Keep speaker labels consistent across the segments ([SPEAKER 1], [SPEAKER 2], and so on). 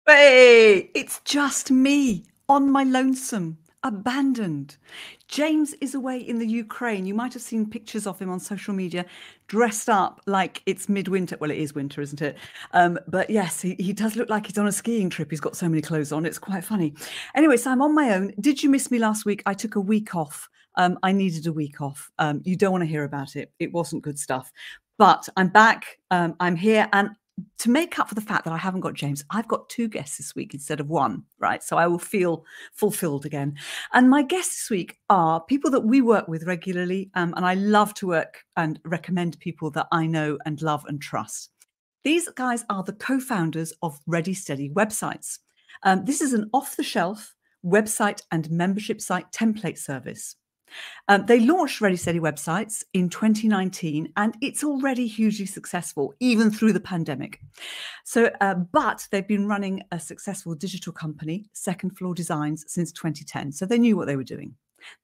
[SPEAKER 1] Hey, it's just me on my lonesome, abandoned. James is away in the Ukraine. You might have seen pictures of him on social media, dressed up like it's midwinter. Well, it is winter, isn't it? But yes, he does look like he's on a skiing trip. He's got so many clothes on. It's quite funny. Anyway, so I'm on my own. Did you miss me last week? I took a week off. I needed a week off. You don't want to hear about it. It wasn't good stuff. But I'm back. I'm here. And to make up for the fact that I haven't got James, I've got two guests this week instead of one, right? So I will feel fulfilled again. And my guests this week are people that we work with regularly. And I love to work and recommend people that I know and love and trust. These guys are the co-founders of Ready Steady Websites. This is an off-the-shelf website and membership site template service. They launched Ready Steady Websites in 2019, and it's already hugely successful, even through the pandemic. So, but they've been running a successful digital company, Second Floor Designs, since 2010. So they knew what they were doing.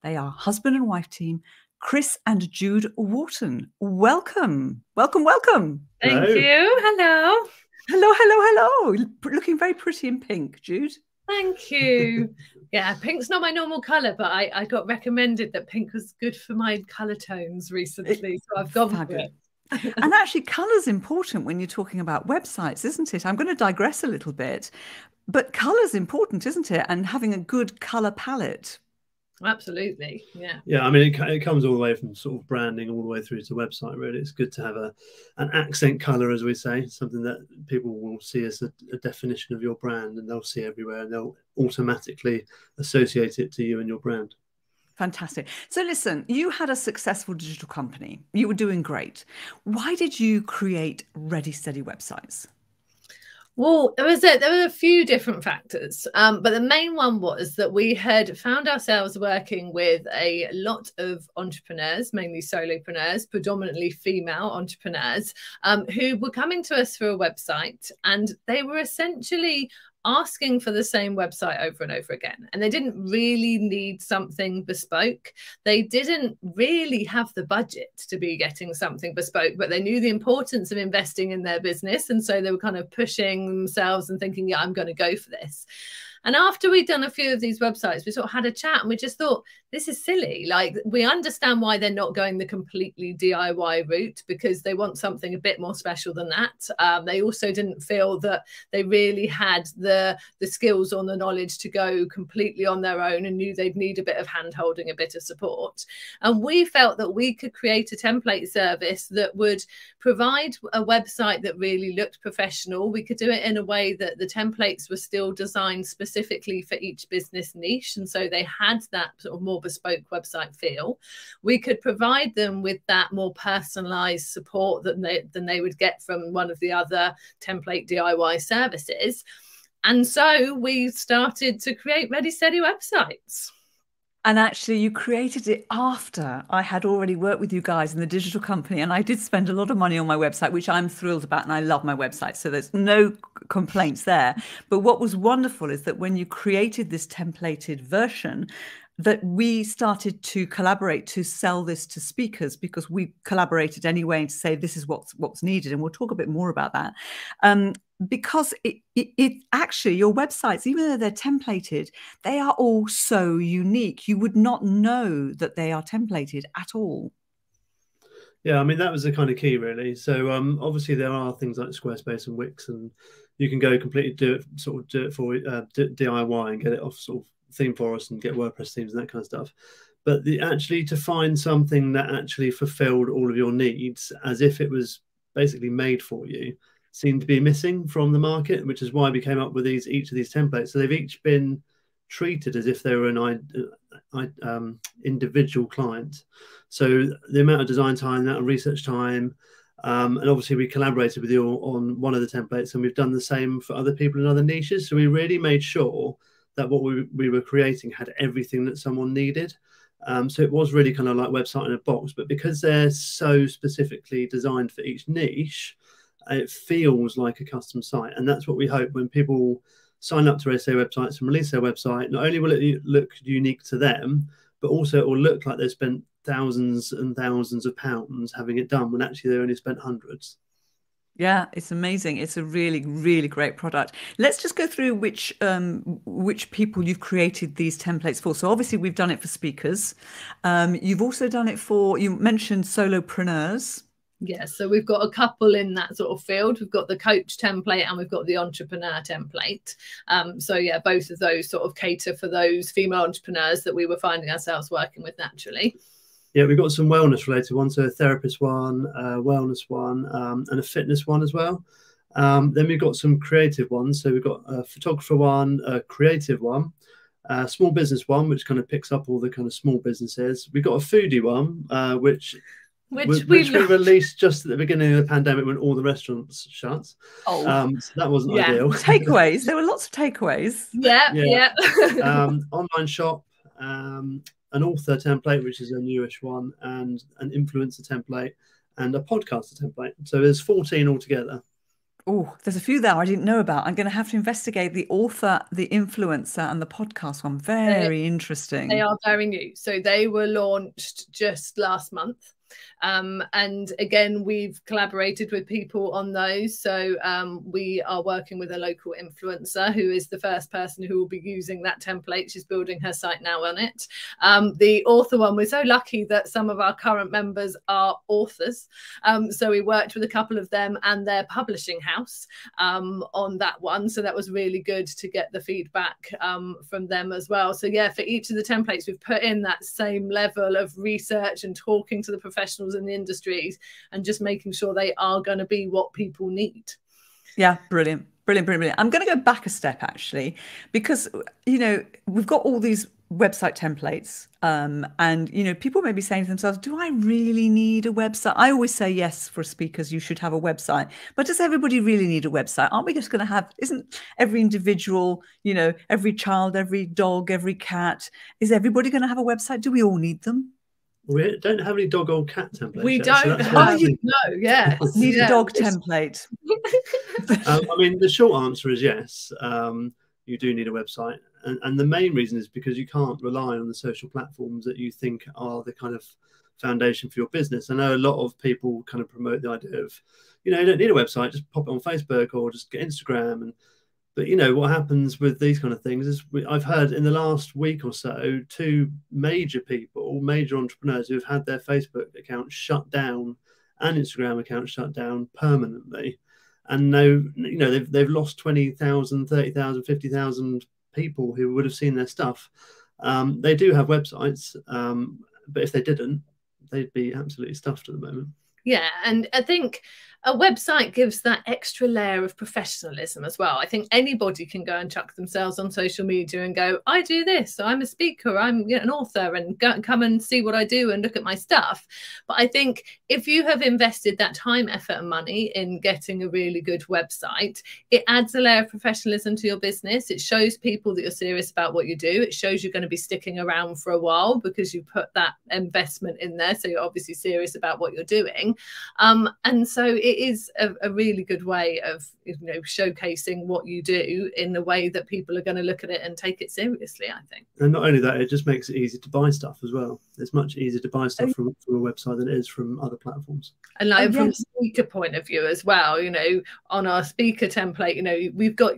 [SPEAKER 1] They are husband and wife team, Chris and Jude Wharton. Welcome, welcome, welcome.
[SPEAKER 2] Thank you. Hello.
[SPEAKER 1] Hello, hello, hello. Looking very pretty in pink, Jude.
[SPEAKER 2] Thank you. Yeah, pink's not my normal colour, but I got recommended that pink was good for my colour tones recently, so I've gone for it.
[SPEAKER 1] And actually, colour's important when you're talking about websites, isn't it? I'm going to digress a little bit, but colour's important, isn't it? And having a good colour palette.
[SPEAKER 2] Absolutely, yeah.
[SPEAKER 3] Yeah, I mean, it comes all the way from sort of branding all the way through to website, really. It's good to have an accent colour, as we say, something that people will see as a definition of your brand, and they'll see everywhere, and they'll automatically associate it to you and your brand.
[SPEAKER 1] Fantastic. So listen, you had a successful digital company. You were doing great. Why did you create Ready Steady Websites?
[SPEAKER 2] Well, there were a few different factors, but the main one was that we had found ourselves working with a lot of entrepreneurs, mainly solopreneurs, predominantly female entrepreneurs, who were coming to us for a website, and they were essentially asking for the same website over and over again. And they didn't really need something bespoke. They didn't really have the budget to be getting something bespoke, but they knew the importance of investing in their business. And so they were kind of pushing themselves and thinking, yeah, I'm going to go for this. And after we'd done a few of these websites, we sort of had a chat and we just thought, this is silly. Like, we understand why they're not going the completely DIY route, because they want something a bit more special than that. They also didn't feel that they really had the skills or the knowledge to go completely on their own, and knew they'd need a bit of hand-holding, a bit of support. And we felt that we could create a template service that would provide a website that really looked professional. We could do it in a way that the templates were still designed specifically for each business niche, and so they had that sort of more bespoke website feel. We could provide them with that more personalized support than they would get from one of the other template DIY services. And so we started to create Ready Steady Websites.
[SPEAKER 1] And actually, you created it after I had already worked with you guys in the digital company. And I did spend a lot of money on my website, which I'm thrilled about. And I love my website. So there's no complaints there. But what was wonderful is that when you created this templated version, that we started to collaborate to sell this to speakers, because we collaborated anyway to say this is what's needed. And we'll talk a bit more about that. Because it actually, your websites, even though they're templated, they are all so unique. You would not know that they are templated at all.
[SPEAKER 3] Yeah, I mean, that was the kind of key, really. So obviously there are things like Squarespace and Wix, and you can go completely do it for DIY and get it off sort of theme forest and get WordPress themes and that kind of stuff. But actually to find something that actually fulfilled all of your needs as if it was basically made for you seemed to be missing from the market, which is why we came up with each of these templates. So they've each been treated as if they were an individual client. So the amount of design time, the amount of research time, and obviously we collaborated with you on one of the templates, and we've done the same for other people in other niches. So we really made sure that what we were creating had everything that someone needed. So it was really kind of like website in a box, but because they're so specifically designed for each niche, it feels like a custom site. And that's what we hope when people sign up to Ready Steady Websites and release their website. Not only will it look unique to them, but also it will look like they've spent thousands and thousands of pounds having it done when actually they only spent hundreds.
[SPEAKER 1] Yeah, it's amazing. It's a really, really great product. Let's just go through which people you've created these templates for. So obviously we've done it for speakers. You've also done it for, you mentioned solopreneurs.
[SPEAKER 2] Yeah, so we've got a couple in that sort of field. We've got the coach template and we've got the entrepreneur template. So yeah, both of those sort of cater for those female entrepreneurs that we were finding ourselves working with naturally.
[SPEAKER 3] Yeah, we've got some wellness related ones, so a therapist one, wellness one, and a fitness one as well. Then we've got some creative ones. So we've got a photographer one, a creative one, a small business one, which kind of picks up all the kind of small businesses. We've got a foodie one, which we released just at the beginning of the pandemic when all the restaurants shut. So that wasn't ideal.
[SPEAKER 1] Takeaways. There were lots of takeaways.
[SPEAKER 2] Yeah.
[SPEAKER 3] Online shop, an author template, which is a newish one, and an influencer template, and a podcaster template. So there's 14 altogether.
[SPEAKER 1] Oh, there's a few there I didn't know about. I'm going to have to investigate the author, the influencer, and the podcast one. Very interesting.
[SPEAKER 2] They are very new. So they were launched just last month. And again, we've collaborated with people on those. So we are working with a local influencer who is the first person who will be using that template. She's building her site now on it. The author one, we're so lucky that some of our current members are authors. So we worked with a couple of them and their publishing house on that one. So that was really good to get the feedback from them as well. So yeah, for each of the templates, we've put in that same level of research and talking to the professionals in the industries and just making sure they are going to be what people need.
[SPEAKER 1] Yeah, brilliant. I'm going to go back a step actually, because we've got all these website templates and people may be saying to themselves, do I really need a website? I always say yes, for speakers you should have a website, but does everybody really need a website? Aren't we just going to have, isn't every individual, every child, every dog, every cat, is everybody going to have a website? Do we all need them?
[SPEAKER 3] We don't have any dog or cat templates.
[SPEAKER 2] We don't have,
[SPEAKER 1] need a dog template.
[SPEAKER 3] I mean, the short answer is yes. You do need a website. And the main reason is because you can't rely on the social platforms that you think are the kind of foundation for your business. I know a lot of people kind of promote the idea of, you don't need a website, just pop it on Facebook or just get Instagram. But what happens with these kind of things is I've heard in the last week or so, two major entrepreneurs who have had their Facebook account shut down and Instagram account shut down permanently. And now, they've lost 20,000, 30,000, 50,000 people who would have seen their stuff. They do have websites, but if they didn't, they'd be absolutely stuffed at the moment.
[SPEAKER 2] Yeah, and I think a website gives that extra layer of professionalism as well. I think anybody can go and chuck themselves on social media and go, I do this, so I'm a speaker, I'm an author, and come and see what I do and look at my stuff. But I think if you have invested that time, effort and money in getting a really good website, it adds a layer of professionalism to your business. It shows people that you're serious about what you do. It shows you're going to be sticking around for a while because you put that investment in there. So you're obviously serious about what you're doing. And so it is a really good way of showcasing what you do in the way that people are going to look at it and take it seriously, I think. And
[SPEAKER 3] not only that, it just makes it easy to buy stuff as well. It's much easier to buy stuff from a website than it is from other platforms.
[SPEAKER 2] And from a speaker point of view as well, on our speaker template,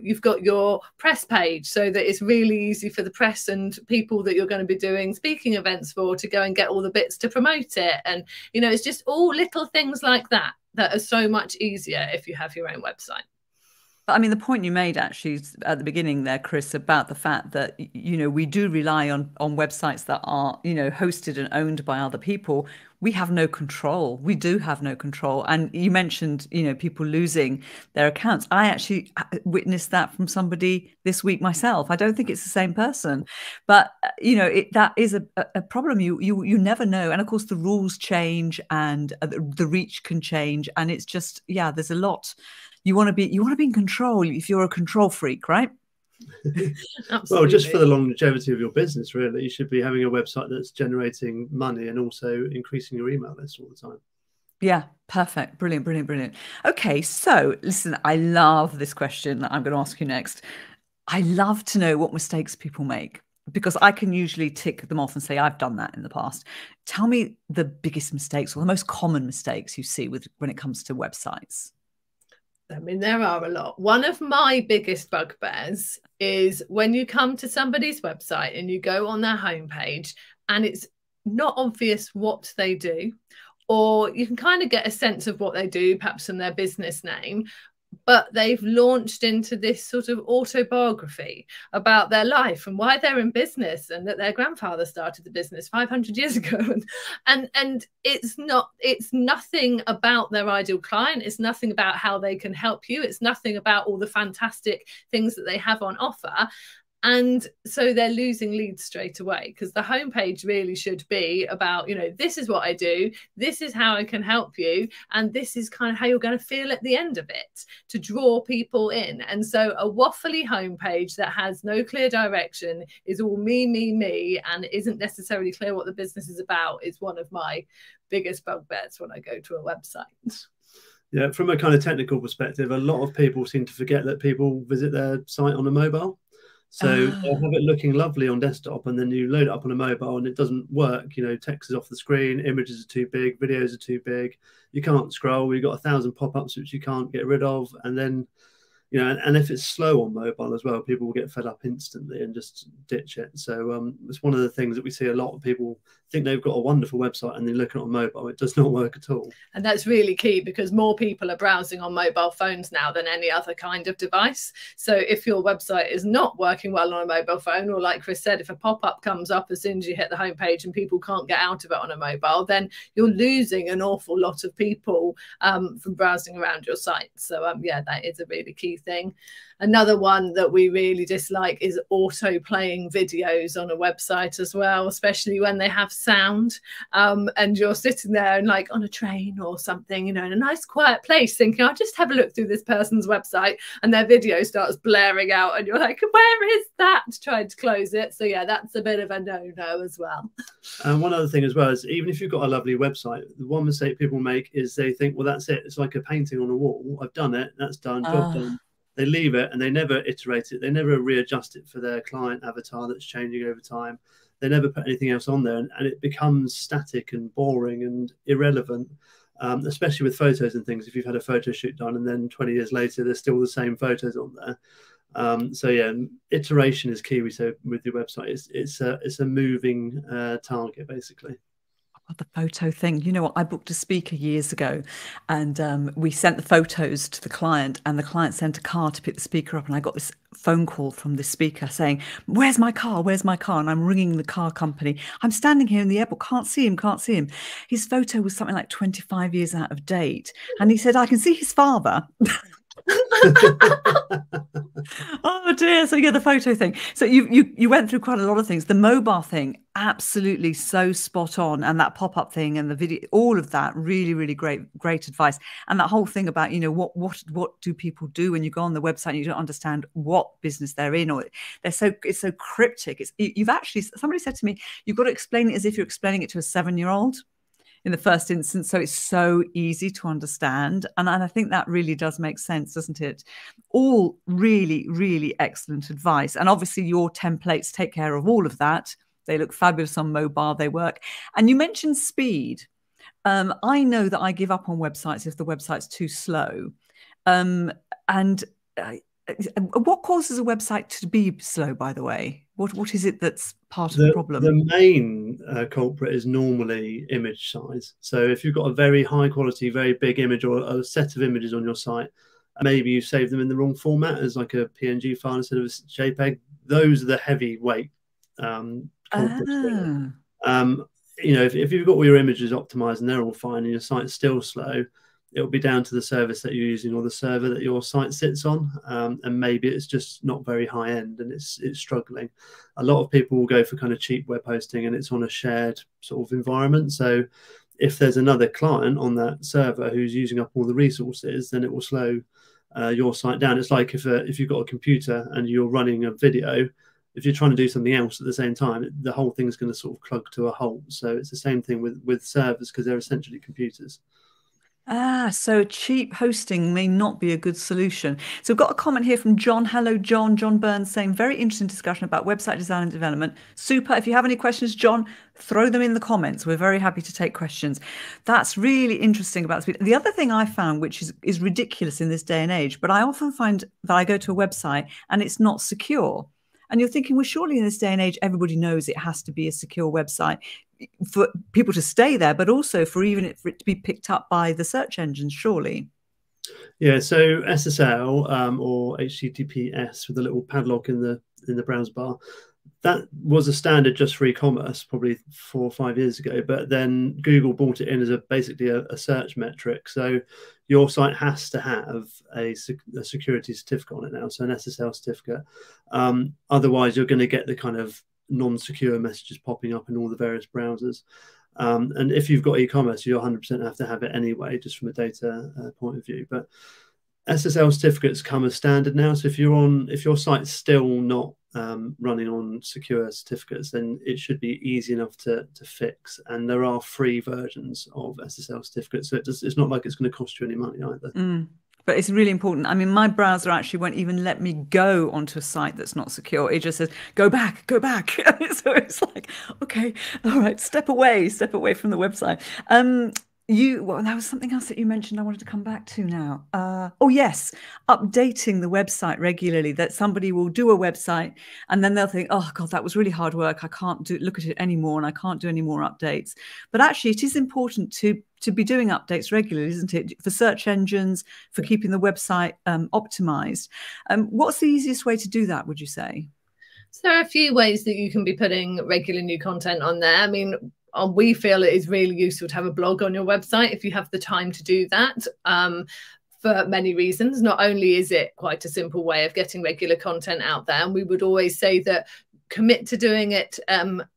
[SPEAKER 2] you've got your press page, so that it's really easy for the press and people that you're going to be doing speaking events for to go and get all the bits to promote it. And it's just all little things like that are so much easier if you have your own website.
[SPEAKER 1] I mean, the point you made actually at the beginning there, Chris, about the fact that, we do rely on websites that are, hosted and owned by other people. We have no control. We do have no control. And you mentioned, people losing their accounts. I actually witnessed that from somebody this week myself. I don't think it's the same person, but, that is a problem. You never know. And of course, the rules change and the reach can change. And it's just, there's a lot. You want to be in control if you're a control freak, right?
[SPEAKER 3] Well, just for the longevity of your business, really, you should be having a website that's generating money and also increasing your email list all the time.
[SPEAKER 1] Yeah, perfect. Brilliant. Okay, so listen, I love this question that I'm going to ask you next. I love to know what mistakes people make, because I can usually tick them off and say, I've done that in the past. Tell me the biggest mistakes or the most common mistakes you see when it comes to websites.
[SPEAKER 2] I mean, there are a lot. One of my biggest bugbears is when you come to somebody's website and you go on their homepage and it's not obvious what they do, or you can kind of get a sense of what they do, perhaps from their business name, but they've launched into this sort of autobiography about their life and why they're in business, and that their grandfather started the business 500 years ago. And it's nothing about their ideal client. It's nothing about how they can help you. It's nothing about all the fantastic things that they have on offer. And so they're losing leads straight away, because the homepage really should be about, this is what I do, this is how I can help you, and this is kind of how you're going to feel at the end of it, to draw people in. And so a waffly homepage that has no clear direction, is all me, and isn't necessarily clear what the business is about, is one of my biggest bugbears when I go to a website.
[SPEAKER 3] Yeah, from a kind of technical perspective, a lot of people seem to forget that people visit their site on a mobile. So they'll have it looking lovely on desktop, and then you load it up on a mobile and it doesn't work. Text is off the screen, images are too big, videos are too big. You can't scroll. You've got 1,000 pop-ups which you can't get rid of. And then, and if it's slow on mobile as well, people will get fed up instantly and just ditch it. So it's one of the things that we see a lot of people think they've got a wonderful website and they look at it on mobile. It does not work at all. And
[SPEAKER 2] that's really key, because more people are browsing on mobile phones now than any other kind of device. So if your website is not working well on a mobile phone, or like Chris said, if a pop-up comes up as soon as you hit the homepage and people can't get out of it on a mobile, then you're losing an awful lot of people from browsing around your site. So yeah, that is a really key thing. Another one that we really dislike is auto playing videos on a website as well, especially when they have sound, and you're sitting there and like on a train or something, in a nice quiet place, thinking, I'll just have a look through this person's website, and their video starts blaring out and you're like, where is that? Trying to close it. So yeah, that's a bit of a no as well.
[SPEAKER 3] And one other thing as well is, even if you've got a lovely website, the one mistake people make is they think, well, that's it. It's like a painting on a wall. I've done it. That's done. Job done. They leave it and they never iterate it. They never readjust it for their client avatar that's changing over time. They never put anything else on there, and it becomes static and boring and irrelevant, especially with photos and things. If you've had a photo shoot done and then 20 years later, there's still the same photos on there. So yeah, iteration is key. We say with your website, it's a moving target, basically.
[SPEAKER 1] The photo thing. You know what? I booked a speaker years ago, and we sent the photos to the client, and the client sent a car to pick the speaker up. And I got this phone call from the speaker saying, where's my car? Where's my car? And I'm ringing the car company. I'm standing here in the airport. Can't see him. Can't see him. His photo was something like 25 years out of date. And he said, I can see his father. Oh dear. So yeah, the photo thing. So you went through quite a lot of things. The mobile thing, absolutely so spot on, and that pop-up thing and the video, all of that, really great advice. And that whole thing about, what do people do when you go on the website and you don't understand what business they're in, or it's so cryptic. You've actually, somebody said to me, you've got to explain it as if you're explaining it to a 7-year-old in the first instance, so it's so easy to understand. And I think that really does make sense, doesn't it? All really excellent advice. And obviously your templates take care of all of that. They look fabulous on mobile, they work. And you mentioned speed. I know that I give up on websites if the website's too slow. What causes a website to be slow, by the way? What is it that's part of the problem?
[SPEAKER 3] The main culprit is normally image size. So if you've got a very high quality, very big image, or a set of images on your site, maybe you save them in the wrong format as like a PNG file instead of a JPEG, those are the heavyweight culprits. If you've got all your images optimized and they're all fine and your site's still slow, it'll be down to the service that you're using or the server that your site sits on, and maybe it's just not very high end and it's struggling. A lot of people will go for kind of cheap web hosting and it's on a shared sort of environment. So if there's another client on that server who's using up all the resources, then it will slow your site down. It's like if you've got a computer and you're running a video, if you're trying to do something else at the same time, the whole thing's going to sort of clug to a halt. So it's the same thing with servers, because they're essentially computers.
[SPEAKER 1] Ah, so cheap hosting may not be a good solution. So we've got a comment here from John. Hello, John. John Burns saying, very interesting discussion about website design and development. Super. If you have any questions, John, throw them in the comments. We're very happy to take questions. That's really interesting about speed. The other thing I found, which is ridiculous in this day and age, but I often find that I go to a website and it's not secure. And you're thinking, well, surely in this day and age, everybody knows it has to be a secure website for people to stay there, but also for for it to be picked up by the search engines, surely.
[SPEAKER 3] Yeah, so SSL or HTTPS with a little padlock in the browser bar, that was a standard just for e-commerce probably 4 or 5 years ago, but then Google brought it in as basically a search metric. So your site has to have a security certificate on it now, so an SSL certificate. Otherwise, you're going to get the kind of non-secure messages popping up in all the various browsers. And if you've got e-commerce, you 100% have to have it anyway, just from a data point of view. But SSL certificates come as standard now. So if your site's still not running on secure certificates, then it should be easy enough to fix. And there are free versions of SSL certificates, so it's not like it's going to cost you any money either.
[SPEAKER 1] But it's really important. I mean, my browser actually won't even let me go onto a site that's not secure. It just says, go back, go back. So it's like, okay, all right, step away from the website. Well, that was something else that you mentioned I wanted to come back to now. Oh, yes, updating the website regularly, that somebody will do a website and then they'll think, oh, God, that was really hard work. I can't look at it anymore and I can't do any more updates. But actually, it is important to be doing updates regularly, isn't it? For search engines, for keeping the website optimized. What's the easiest way to do that, would you say?
[SPEAKER 2] So there are a few ways that you can be putting regular new content on there. I mean, we feel it is really useful to have a blog on your website if you have the time to do that. For many reasons. Not only is it quite a simple way of getting regular content out there, and we would always say that commit to doing it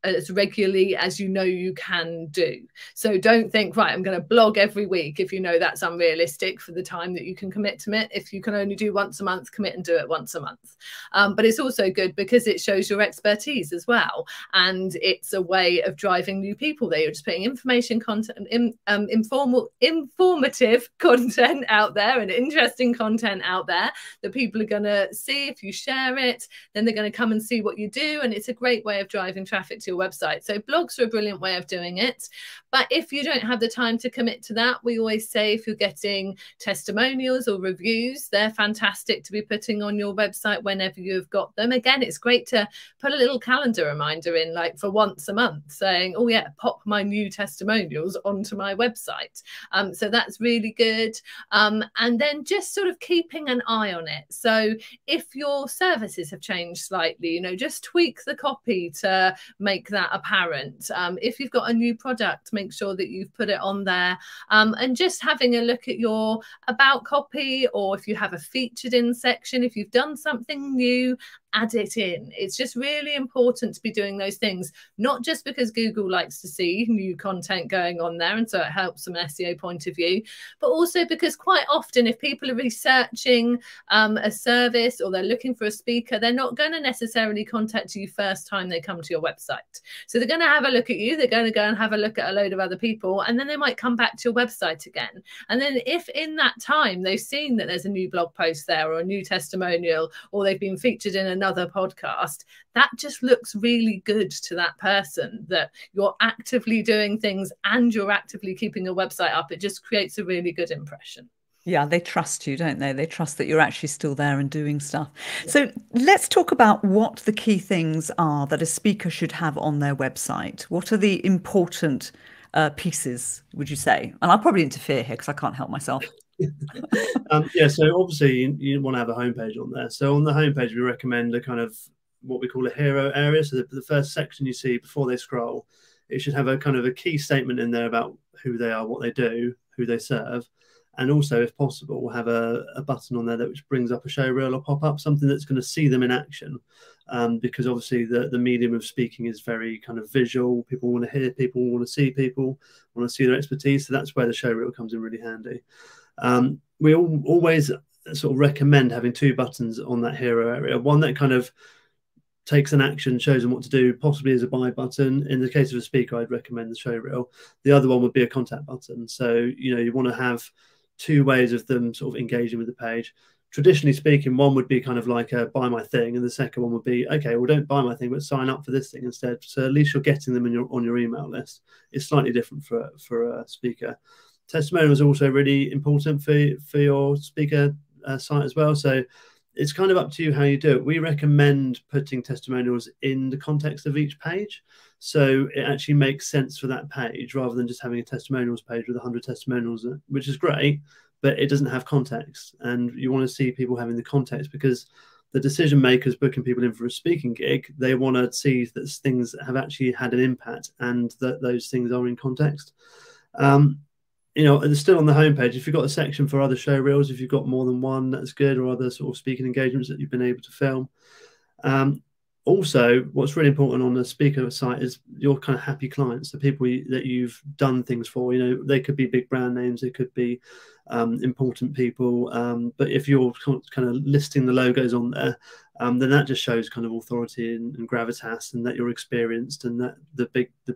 [SPEAKER 2] as regularly as you know you can do. So don't think, right, I'm going to blog every week if you know that's unrealistic for the time that you can commit to it. If you can only do once a month, commit and do it once a month. But it's also good because it shows your expertise as well. And it's a way of driving new people there. You're just putting information content, informative content out there and interesting content out there that people are going to see. If you share it, then they're going to come and see what you do. And it's a great way of driving traffic to your website. So blogs are a brilliant way of doing it. But if you don't have the time to commit to that, we always say if you're getting testimonials or reviews, they're fantastic to be putting on your website whenever you've got them. Again, it's great to put a little calendar reminder in, like for once a month, saying, oh yeah, pop my new testimonials onto my website. So that's really good. And then just sort of keeping an eye on it. So if your services have changed slightly, just tweak the copy to make that apparent. If you've got a new product, make sure that you've put it on there, and just having a look at your about copy, or if you have a featured in section, if you've done something new, add it in. It's just really important to be doing those things, not just because Google likes to see new content going on there and so it helps from an SEO point of view, but also because quite often if people are researching a service or they're looking for a speaker, they're not going to necessarily contact you first time they come to your website. So they're going to have a look at you, they're going to go and have a look at a load of other people, and then they might come back to your website again. And then if in that time they've seen that there's a new blog post there or a new testimonial, or they've been featured in another podcast, that just looks really good to that person, that you're actively doing things and you're actively keeping a website up. It just creates a really good impression.
[SPEAKER 1] Yeah, they trust you, don't they? They trust that you're actually still there and doing stuff. So let's talk about what the key things are that a speaker should have on their website. What are the important pieces, would you say? And I'll probably interfere here because I can't help myself.
[SPEAKER 3] Yeah, so obviously you want to have a homepage on there. So on the homepage, we recommend a kind of what we call a hero area. So the first section you see before they scroll, it should have a kind of a key statement in there about who they are, what they do, who they serve. And also, if possible, we'll have a button on there that which brings up a show reel or pop up, something that's going to see them in action. Because obviously the medium of speaking is very kind of visual. People want to hear people, want to see people, want to see their expertise. So that's where the show reel comes in really handy. We always sort of recommend having two buttons on that hero area. One that kind of takes an action, shows them what to do, possibly as a buy button. In the case of a speaker, I'd recommend the show reel. The other one would be a contact button. So, you want to have two ways of them sort of engaging with the page. Traditionally speaking, one would be kind of like a buy my thing, and the second one would be, okay, well, don't buy my thing, but sign up for this thing instead. So at least you're getting them on your email list. It's slightly different for a speaker. Testimonial is also really important for your speaker site as well. So it's kind of up to you how you do it. We recommend putting testimonials in the context of each page, so it actually makes sense for that page rather than just having a testimonials page with 100 testimonials, which is great, but it doesn't have context. And you want to see people having the context, because the decision makers booking people in for a speaking gig, they want to see that things have actually had an impact and that those things are in context. It's still on the homepage. If you've got a section for other show reels, if you've got more than one, that's good, or other sort of speaking engagements that you've been able to film. Also, what's really important on the speaker site is your kind of happy clients, the people that you've done things for. They could be big brand names, they could be important people, but if you're kind of listing the logos on there, then that just shows kind of authority and gravitas, and that you're experienced, and that the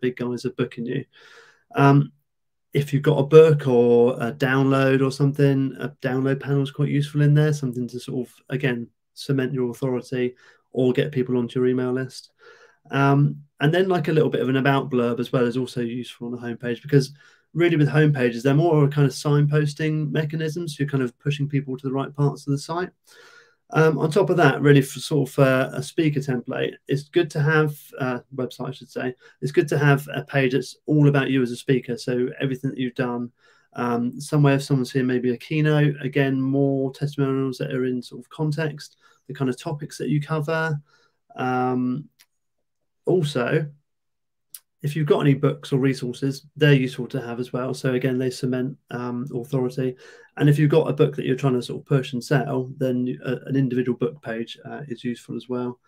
[SPEAKER 3] big guys are booking you. If you've got a book or a download or something, a download panel is quite useful in there, something to sort of, again, cement your authority or get people onto your email list. And then like a little bit of an about blurb as well is also useful on the homepage, because really with homepages, they're more a kind of signposting mechanisms. So you're kind of pushing people to the right parts of the site. On top of that, really for sort of a speaker template, it's good to have website, I should say. It's good to have a page that's all about you as a speaker. So everything that you've done, somewhere if someone's here, maybe a keynote, again, more testimonials that are in sort of context, the kind of topics that you cover. Also, if you've got any books or resources, they're useful to have as well. So again, they cement authority. And if you've got a book that you're trying to sort of push and sell, then an individual book page is useful as well.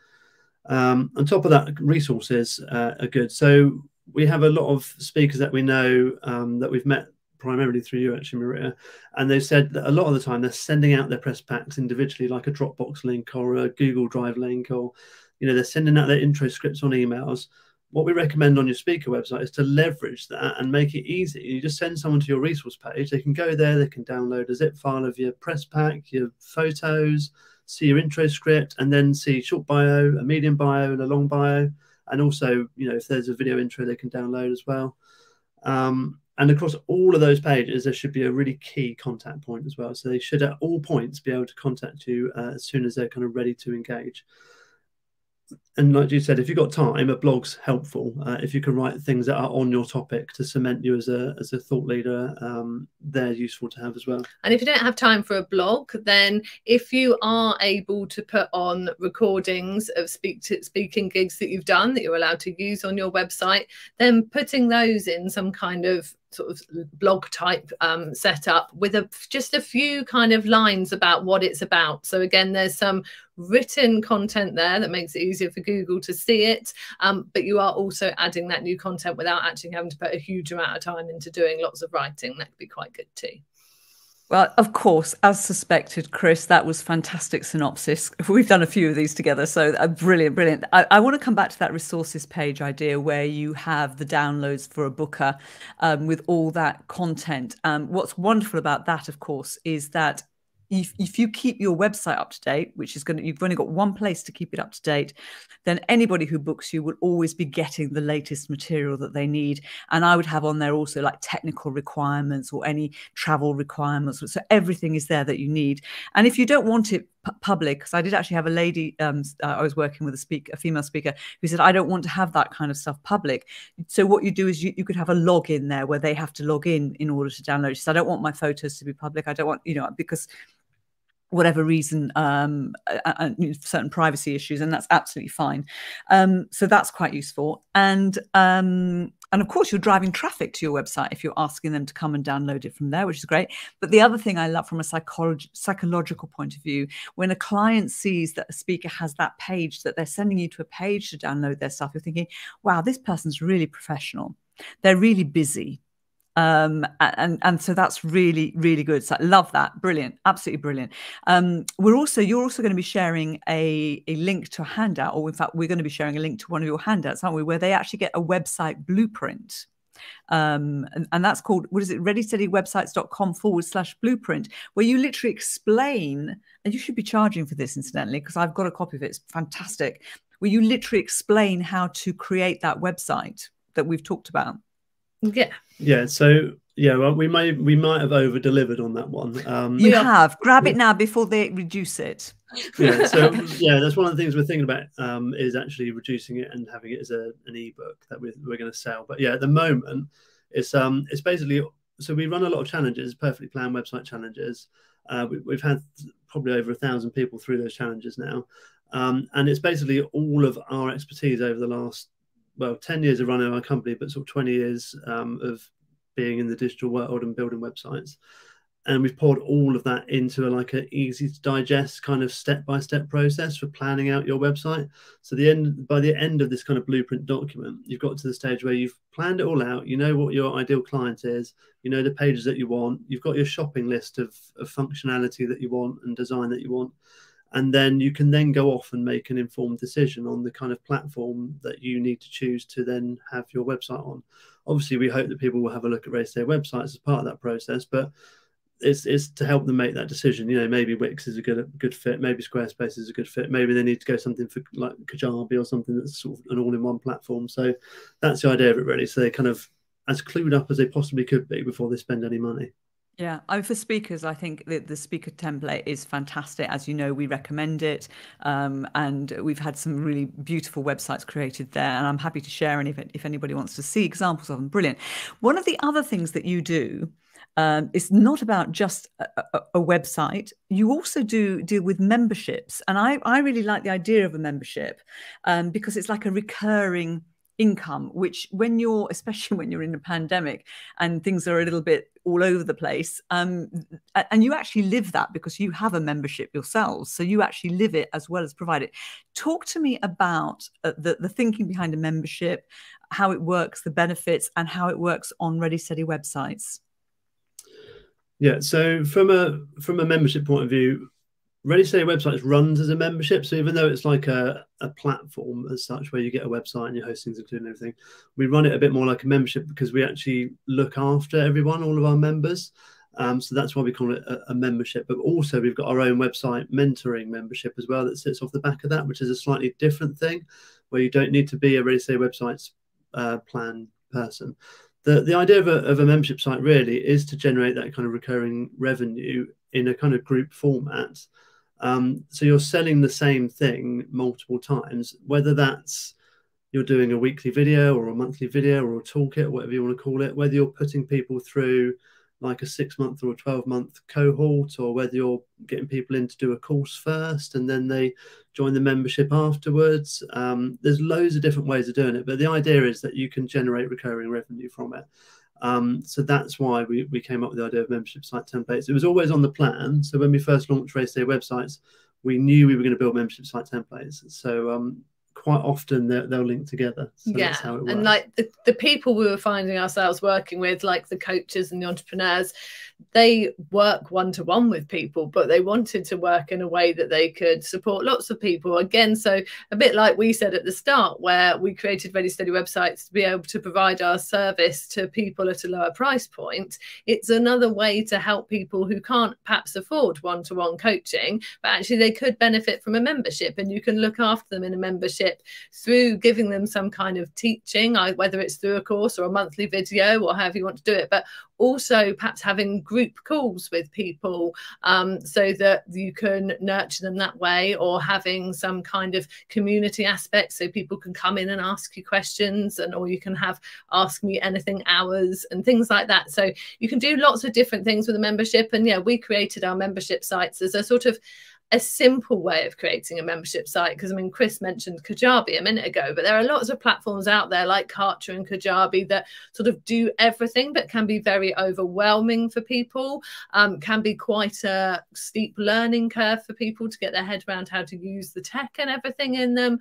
[SPEAKER 3] On top of that, resources are good. So we have a lot of speakers that we know that we've met primarily through you, actually, Maria, and they've said that a lot of the time they're sending out their press packs individually, like a Dropbox link or a Google Drive link, or they're sending out their intro scripts on emails. What we recommend on your speaker website is to leverage that and make it easy. You just send someone to your resource page. They can go there, they can download a zip file of your press pack, your photos, see your intro script, and then see short bio, a medium bio, and a long bio. And also, if there's a video intro, they can download as well. And across all of those pages, there should be a really key contact point as well. So they should at all points be able to contact you as soon as they're kind of ready to engage. And like you said, if you've got time, a blog's helpful. If you can write things that are on your topic to cement you as a thought leader, they're useful to have as well.
[SPEAKER 2] And if you don't have time for a blog, then if you are able to put on recordings of speaking gigs that you've done that you're allowed to use on your website, then putting those in some kind of sort of blog type setup with just a few kind of lines about what it's about. So again, there's some written content there that makes it easier for Google to see it, but you are also adding that new content without actually having to put a huge amount of time into doing lots of writing. That could be quite good too.
[SPEAKER 1] Well, of course, as suspected, Chris, that was fantastic synopsis. We've done a few of these together, so brilliant, brilliant. I want to come back to that resources page idea where you have the downloads for a booker with all that content. What's wonderful about that, of course, is that if you keep your website up to date, which is you've only got one place to keep it up to date, then anybody who books you will always be getting the latest material that they need. And I would have on there also like technical requirements or any travel requirements. So everything is there that you need. And if you don't want it public, because I did actually have a lady, I was working with a female speaker who said, I don't want to have that kind of stuff public. So what you do is you could have a login there where they have to log in order to download. So I don't want my photos to be public. I don't want, because whatever reason, certain privacy issues, and that's absolutely fine. So that's quite useful. And of course, you're driving traffic to your website if you're asking them to come and download it from there, which is great. But the other thing I love from a psychological point of view, when a client sees that a speaker has that page, that they're sending you to a page to download their stuff, you're thinking, wow, this person's really professional. They're really busy. And so that's really, really good. So I love that. Brilliant. Absolutely brilliant. You're also going to be sharing a link to a handout, or in fact, we're going to be sharing a link to one of your handouts, aren't we, where they actually get a website blueprint. And that's called, what is it, readysteadywebsites.com/blueprint, where you literally explain, and you should be charging for this incidentally, because I've got a copy of it, it's fantastic, where you literally explain how to create that website that we've talked about.
[SPEAKER 3] Yeah. So well, we might have over delivered on that one.
[SPEAKER 1] You have. Grab it now before they reduce it.
[SPEAKER 3] Yeah. So that's one of the things we're thinking about, is actually reducing it and having it as an ebook that we're going to sell. But yeah, at the moment it's basically, so we run a lot of challenges, perfectly planned website challenges. We've had probably over 1,000 people through those challenges now, and it's basically all of our expertise over the last 10 years of running our company, but sort of 20 years of being in the digital world and building websites. And we've poured all of that into an easy to digest kind of step-by-step process for planning out your website. So by the end of this kind of blueprint document, you've got to the stage where you've planned it all out. You know what your ideal client is. You know the pages that you want. You've got your shopping list of functionality that you want and design that you want. And then you can then go off and make an informed decision on the kind of platform that you need to choose to then have your website on. Obviously, we hope that people will have a look at Ready Steady websites as part of that process, but it's to help them make that decision. Maybe Wix is a good fit, maybe Squarespace is a good fit, maybe they need to go something for like Kajabi or something that's sort of an all-in-one platform. So that's the idea of it, really. So they're kind of as clued up as they possibly could be before they spend any money.
[SPEAKER 1] Yeah, I mean, for speakers, I think the speaker template is fantastic. As you know, we recommend it, and we've had some really beautiful websites created there, and I'm happy to share any if anybody wants to see examples of them. Brilliant. One of the other things that you do is not about just a website. You also deal with memberships, and I really like the idea of a membership because it's like a recurring income, which especially when you're in a pandemic and things are a little bit all over the place, and you actually live that because you have a membership yourselves, so you actually live it as well as provide it. Talk to me about the thinking behind a membership, how it works, the benefits, and how it works on Ready Steady websites.
[SPEAKER 3] Yeah, so from a membership point of view, Ready Steady Websites runs as a membership. So even though it's like a platform as such, where you get a website and your hosting's included and everything, we run it a bit more like a membership because we actually look after everyone, all of our members. So that's why we call it a membership. But also we've got our own website mentoring membership as well that sits off the back of that, which is a slightly different thing, where you don't need to be a Ready Steady Websites plan person. The idea of a membership site really is to generate that kind of recurring revenue in a kind of group format. So you're selling the same thing multiple times, whether that's you're doing a weekly video or a monthly video or a toolkit or whatever you want to call it, whether you're putting people through like a 6-month or a 12-month cohort, or whether you're getting people in to do a course first and then they join the membership afterwards. There's loads of different ways of doing it, but the idea is that you can generate recurring revenue from it. So that's why we came up with the idea of membership site templates. It was always on the plan. So when we first launched Ready Steady Websites, we knew we were going to build membership site templates. So quite often they'll link together. So that's how it works.
[SPEAKER 2] And like the people we were finding ourselves working with, like the coaches and the entrepreneurs, they work one-to-one with people, but they wanted to work in a way that they could support lots of people. Again, so a bit like we said at the start, where we created Ready Steady Websites to be able to provide our service to people at a lower price point. It's another way to help people who can't perhaps afford one-to-one coaching, but actually they could benefit from a membership, and you can look after them in a membership through giving them some kind of teaching, whether it's through a course or a monthly video or however you want to do it, but also perhaps having group calls with people so that you can nurture them that way, or having some kind of community aspect so people can come in and ask you questions, or you can have ask me anything hours and things like that. So you can do lots of different things with a membership. And yeah, we created our membership sites as a sort of a simple way of creating a membership site, because I mean, Chris mentioned Kajabi a minute ago, but there are lots of platforms out there like Kartra and Kajabi that sort of do everything, but can be very overwhelming for people, can be quite a steep learning curve for people to get their head around how to use the tech and everything in them.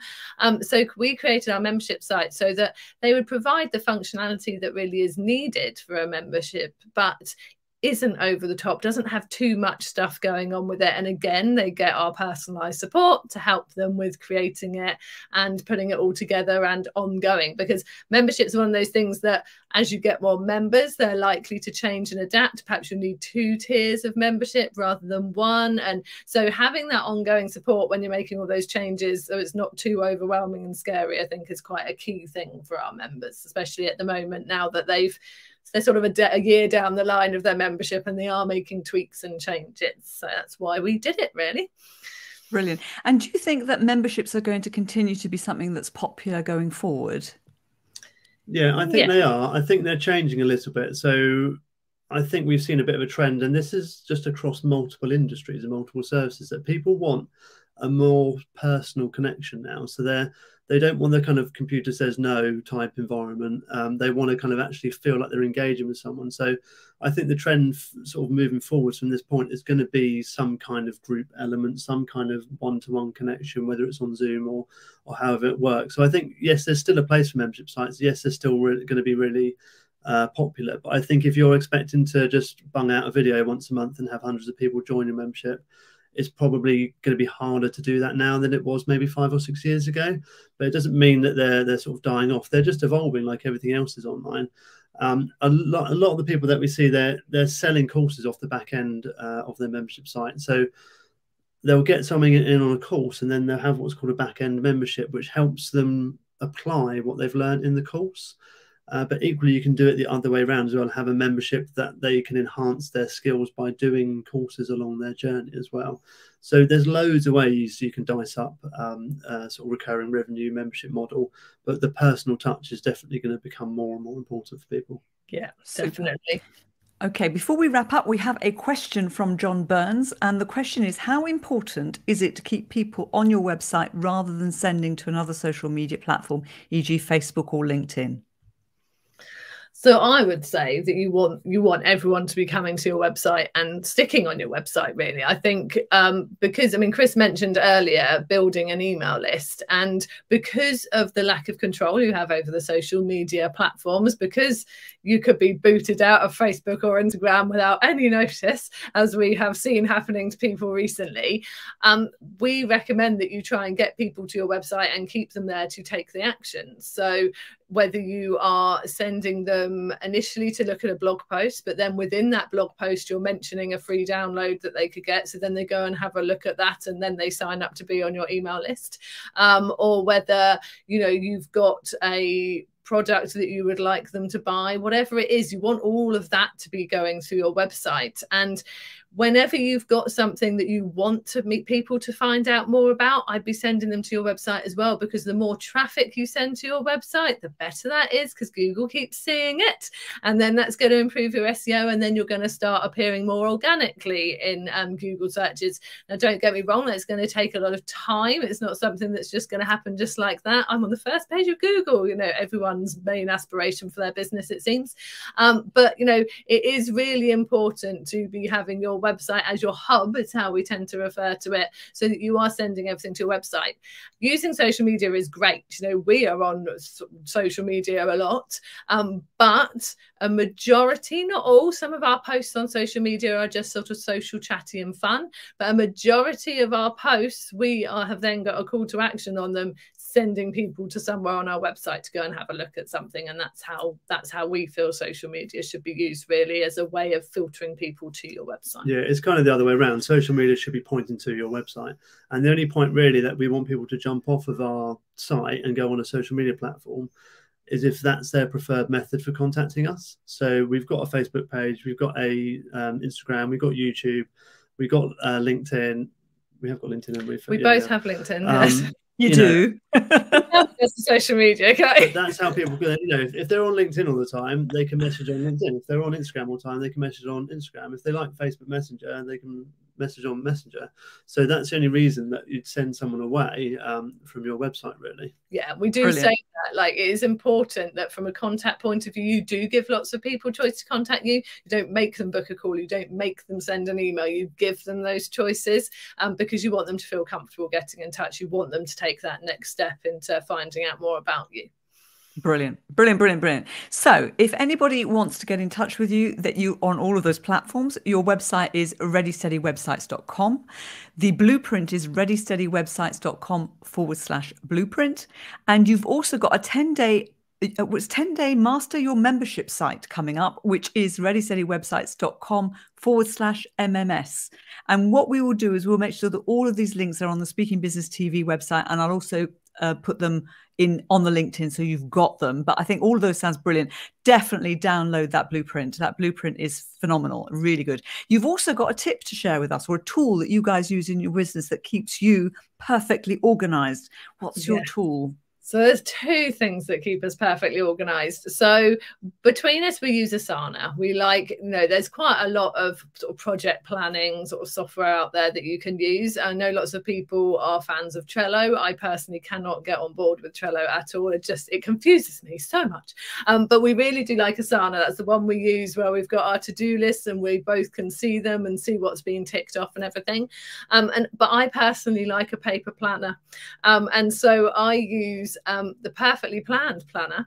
[SPEAKER 2] So we created our membership site so that they would provide the functionality that really is needed for a membership, but isn't over the top, doesn't have too much stuff going on with it. And again, they get our personalized support to help them with creating it and putting it all together and ongoing, because memberships are one of those things that as you get more members, they're likely to change and adapt. Perhaps you need 2 tiers of membership rather than 1. And so having that ongoing support when you're making all those changes, so it's not too overwhelming and scary, I think is quite a key thing for our members, especially at the moment now that they're sort of a year down the line of their membership and they are making tweaks and changes. So that's why we did it, really.
[SPEAKER 1] Brilliant. And do you think that memberships are going to continue to be something that's popular going forward?
[SPEAKER 3] Yeah, I think they are. I think they're changing a little bit. So I think we've seen a bit of a trend, and this is just across multiple industries and multiple services, that people want a more personal connection now. So they don't want the kind of computer says no type environment. They want to kind of actually feel like they're engaging with someone. So I think the trend sort of moving forwards from this point is going to be some kind of group element, some kind of one-to-one connection, whether it's on Zoom or however it works. So I think, yes, there's still a place for membership sites. Yes, they're still going to be really popular. But I think if you're expecting to just bung out a video once a month and have hundreds of people join your membership, it's probably going to be harder to do that now than it was maybe 5 or 6 years ago. But it doesn't mean that they're sort of dying off. They're just evolving like everything else is online. A lot of the people that we see, they're selling courses off the back end of their membership site. So they'll get something in on a course, and then they'll have what's called a back end membership, which helps them apply what they've learned in the course. But equally, you can do it the other way around as well, have a membership that they can enhance their skills by doing courses along their journey as well. So there's loads of ways you can dice up sort of recurring revenue membership model, but the personal touch is definitely going to become more and more important for people.
[SPEAKER 2] Yeah, definitely.
[SPEAKER 1] Okay, before we wrap up, we have a question from John Burns. And the question is, how important is it to keep people on your website rather than sending to another social media platform, e.g. Facebook or LinkedIn?
[SPEAKER 2] So I would say that you want everyone to be coming to your website and sticking on your website, really. I think because, I mean, Chris mentioned earlier building an email list, and because of the lack of control you have over the social media platforms, because you could be booted out of Facebook or Instagram without any notice, as we have seen happening to people recently, we recommend that you try and get people to your website and keep them there to take the action. So whether you are sending them initially to look at a blog post, but then within that blog post, you're mentioning a free download that they could get. So then they go and have a look at that, and then they sign up to be on your email list. Or whether, you know, you've got a product that you would like them to buy, whatever it is, you want all of that to be going through your website. And whenever you've got something that you want to meet people to find out more about, I'd be sending them to your website as well, because the more traffic you send to your website, the better that is, because Google keeps seeing it. And then that's going to improve your SEO, and then you're going to start appearing more organically in Google searches. Now, don't get me wrong, that's going to take a lot of time. It's not something that's just going to happen just like that. I'm on the first page of Google, you know, everyone's main aspiration for their business, it seems. But, you know, it is really important to be having your website as your hub, is how we tend to refer to it, so that you are sending everything to your website. Using social media is great. You know, we are on social media a lot, but a majority, not all, some of our posts on social media are just sort of social, chatty and fun, but a majority of our posts, we have then got a call to action on them, sending people to somewhere on our website to go and have a look at something. And that's how we feel social media should be used, really, as a way of filtering people to your website.
[SPEAKER 3] Yeah, it's kind of the other way around. Social media should be pointing to your website. And the only point really that we want people to jump off of our site and go on a social media platform is if that's their preferred method for contacting us. So we've got a Facebook page, we've got a Instagram, we've got YouTube, we've got LinkedIn. We have got LinkedIn, and
[SPEAKER 2] we both have LinkedIn. Yes.
[SPEAKER 1] You do.
[SPEAKER 2] That's social media, okay?
[SPEAKER 3] But that's how people go. You know, if they're on LinkedIn all the time, they can message on LinkedIn. If they're on Instagram all the time, they can message on Instagram. If they like Facebook Messenger, they can message on Messenger. So that's the only reason that you'd send someone away from your website, really.
[SPEAKER 2] Yeah, we do say that. Like, it is important that from a contact point of view, you do give lots of people choice to contact you. You don't make them book a call. You don't make them send an email. You give them those choices because you want them to feel comfortable getting in touch. You want them to take that next step into finding out more about you.
[SPEAKER 1] Brilliant, brilliant, brilliant, brilliant. So if anybody wants to get in touch with you, that you on all of those platforms, your website is readysteadywebsites.com. The blueprint is readysteadywebsites.com/blueprint. And you've also got a 10-day master your membership site coming up, which is readysteadywebsites.com/MMS. And what we will do is we'll make sure that all of these links are on the Speaking Business TV website, and I'll also put them in on the LinkedIn so you've got them. But I think all of those sounds brilliant. Definitely download that blueprint. That blueprint is phenomenal, really good. You've also got a tip to share with us, or a tool that you guys use in your business that keeps you perfectly organized. What's your tool?
[SPEAKER 2] So there's two things that keep us perfectly organized. So between us, we use Asana. We there's quite a lot of sort of project planning sort of software out there that you can use. I know lots of people are fans of Trello. I personally cannot get on board with Trello at all. It confuses me so much. But we really do like Asana. That's the one we use where we've got our to-do lists and we both can see them and see what's being ticked off and everything. But I personally like a paper planner. And so I use the Perfectly Planned Planner,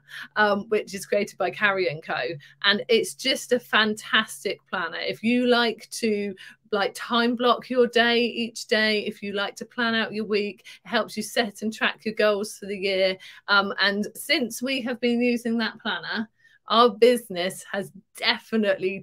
[SPEAKER 2] which is created by Carrie & Co. And it's just a fantastic planner. If you like to time block your day each day, if you like to plan out your week, it helps you set and track your goals for the year. And since we have been using that planner, our business has definitely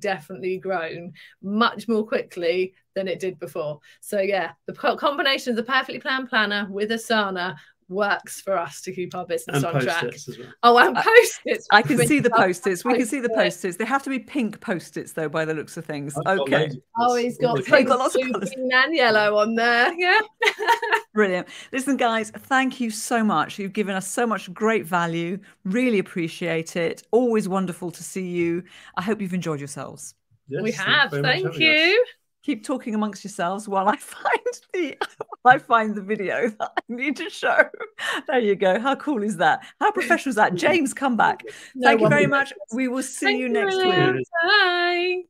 [SPEAKER 2] grown much more quickly than it did before. So yeah, the combination of the Perfectly Planned Planner with Asana works for us to keep our business on track.
[SPEAKER 3] As well.
[SPEAKER 2] Oh, and post-its.
[SPEAKER 1] I can see the post-its. We can see the post-its. They have to be pink post-its, though, by the looks of things. Okay.
[SPEAKER 2] Oh, he's got pink,
[SPEAKER 1] lots of
[SPEAKER 2] blue,
[SPEAKER 1] colours,
[SPEAKER 2] green and yellow on there. Yeah.
[SPEAKER 1] Brilliant. Listen, guys, thank you so much. You've given us so much great value. Really appreciate it. Always wonderful to see you. I hope you've enjoyed yourselves.
[SPEAKER 2] Yes, we have. Thank you.
[SPEAKER 1] Keep talking amongst yourselves while I find the video that I need to show. There you go. How cool is that? How professional is that? James, come back. Thank you very much. We will see you next week.
[SPEAKER 2] Bye.